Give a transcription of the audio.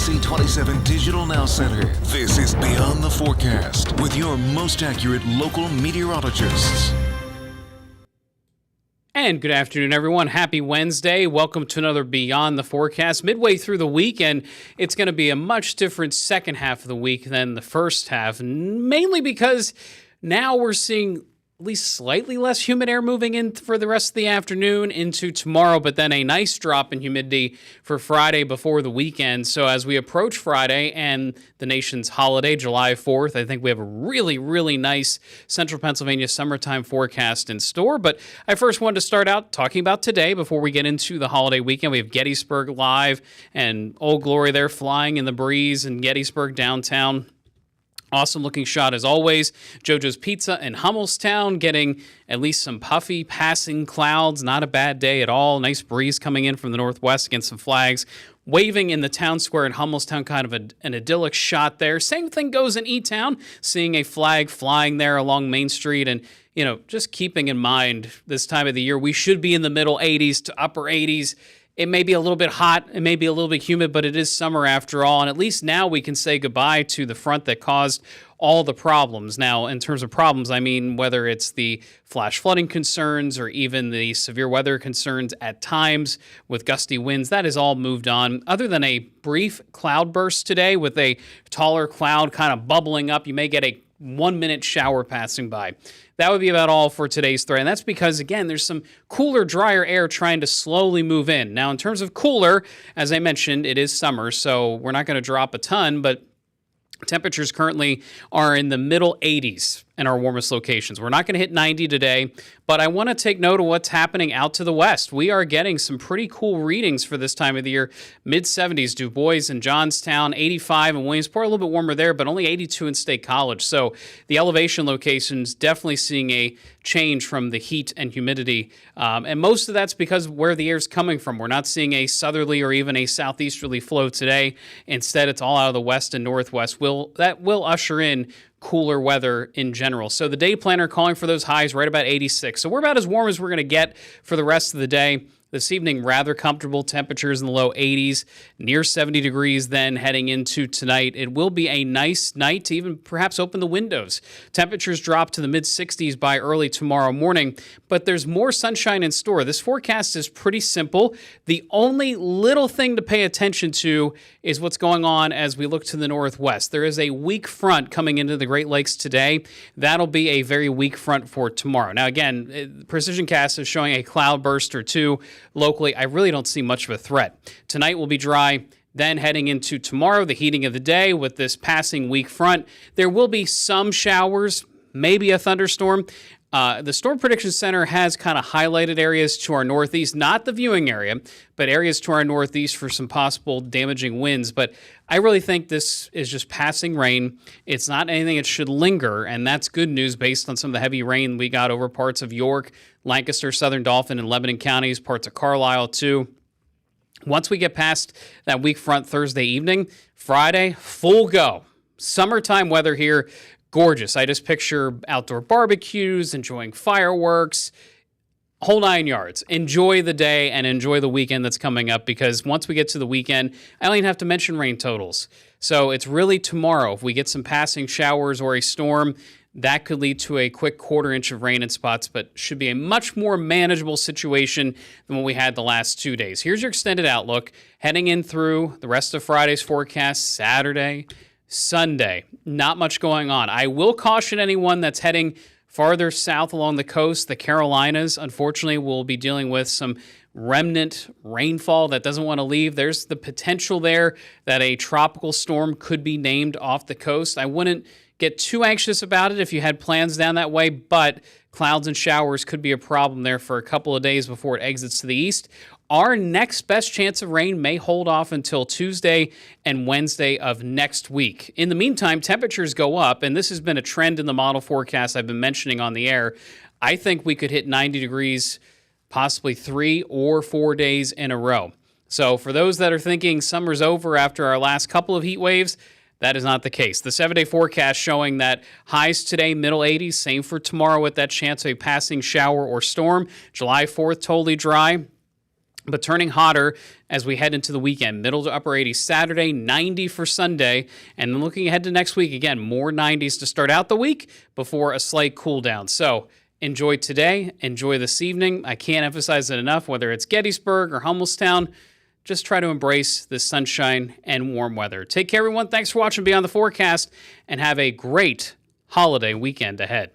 WC27 Digital Now Center. This is Beyond the Forecast with your most accurate local meteorologists. And good afternoon, everyone. Happy Wednesday. Welcome to another Beyond the Forecast. Midway through the week, and it's going to be a much different second half of the week than the first half, mainly because now we're seeing at least slightly less humid air moving in for the rest of the afternoon into tomorrow, but then a nice drop in humidity for Friday before the weekend. So as we approach Friday and the nation's holiday, July 4th, I think we have a really, really nice central Pennsylvania summertime forecast in store. But I first wanted to start out talking about today before we get into the holiday weekend. We have Gettysburg Live and Old Glory there flying in the breeze in Gettysburg downtown. Awesome looking shot as always. JoJo's Pizza in Hummelstown getting at least some puffy passing clouds. Not a bad day at all. Nice breeze coming in from the northwest against some flags waving in the town square in Hummelstown. Kind of an idyllic shot there. Same thing goes in E-Town. Seeing a flag flying there along Main Street and, you know, just keeping in mind this time of the year, we should be in the middle 80s to upper 80s. It may be a little bit hot, it may be a little bit humid, but it is summer after all, and at least now we can say goodbye to the front that caused all the problems. Now, in terms of problems, I mean whether it's the flash flooding concerns or even the severe weather concerns at times with gusty winds, that is all moved on. Other than a brief cloud burst today with a taller cloud kind of bubbling up, you may get a 1-minute shower passing by. That would be about all for today's thread. And that's because, again, there's some cooler, drier air trying to slowly move in. Now, in terms of cooler, as I mentioned, it is summer, so we're not going to drop a ton, but temperatures currently are in the middle 80s in our warmest locations. We're not going to hit 90 today, but I want to take note of what's happening out to the west. We are getting some pretty cool readings for this time of the year. Mid-70s, Du Bois and Johnstown, 85 in Williamsport, a little bit warmer there, but only 82 in State College. So the elevation locations definitely seeing a change from the heat and humidity. And most of that's because where the air is coming from. We're not seeing a southerly or even a southeasterly flow today. Instead, it's all out of the west and northwest. That will usher in cooler weather in general. So the day planner calling for those highs right about 86. So we're about as warm as we're going to get for the rest of the day. This evening, rather comfortable temperatures in the low 80s, near 70 degrees then heading into tonight. It will be a nice night to even perhaps open the windows. Temperatures drop to the mid-60s by early tomorrow morning, but there's more sunshine in store. This forecast is pretty simple. The only little thing to pay attention to is what's going on as we look to the northwest. There is a weak front coming into the Great Lakes today. That'll be a very weak front for tomorrow. Now, again, Precision Cast is showing a cloud burst or two. Locally, I really don't see much of a threat. Tonight will be dry. Then heading into tomorrow, the heating of the day with this passing weak front. There will be some showers, maybe a thunderstorm. The Storm Prediction Center has kind of highlighted areas to our northeast, not the viewing area, but areas to our northeast for some possible damaging winds. But I really think this is just passing rain. It's not anything that should linger, and that's good news based on some of the heavy rain we got over parts of York, Lancaster, Southern Dauphin, and Lebanon counties, parts of Carlisle too. Once we get past that weak front Thursday evening, Friday, full go. Summertime weather here. Gorgeous. I just picture outdoor barbecues, enjoying fireworks, whole 9 yards. Enjoy the day and enjoy the weekend that's coming up, because once we get to the weekend, I don't even have to mention rain totals. So it's really tomorrow. If we get some passing showers or a storm, that could lead to a quick quarter-inch of rain in spots, but should be a much more manageable situation than what we had the last 2 days. Here's your extended outlook heading in through the rest of Friday's forecast, Saturday, Sunday. Not much going on. I will caution anyone that's heading farther south along the coast. The Carolinas, unfortunately, will be dealing with some remnant rainfall that doesn't want to leave. There's the potential there that a tropical storm could be named off the coast. I wouldn't get too anxious about it if you had plans down that way, but clouds and showers could be a problem there for a couple of days before it exits to the east. Our next best chance of rain may hold off until Tuesday and Wednesday of next week. In the meantime, temperatures go up, and this has been a trend in the model forecast I've been mentioning on the air. I think we could hit 90 degrees possibly 3 or 4 days in a row. So for those that are thinking summer's over after our last couple of heat waves, that is not the case. The 7-day forecast showing that highs today, middle 80s, same for tomorrow with that chance of a passing shower or storm. July 4th, totally dry. but turning hotter as we head into the weekend. Middle to upper 80s Saturday, 90 for Sunday, and then looking ahead to next week, again, more 90s to start out the week before a slight cool down. So enjoy today, enjoy this evening. I can't emphasize it enough, whether it's Gettysburg or Hummelstown, just try to embrace the sunshine and warm weather. Take care, everyone. Thanks for watching Beyond the Forecast, and have a great holiday weekend ahead.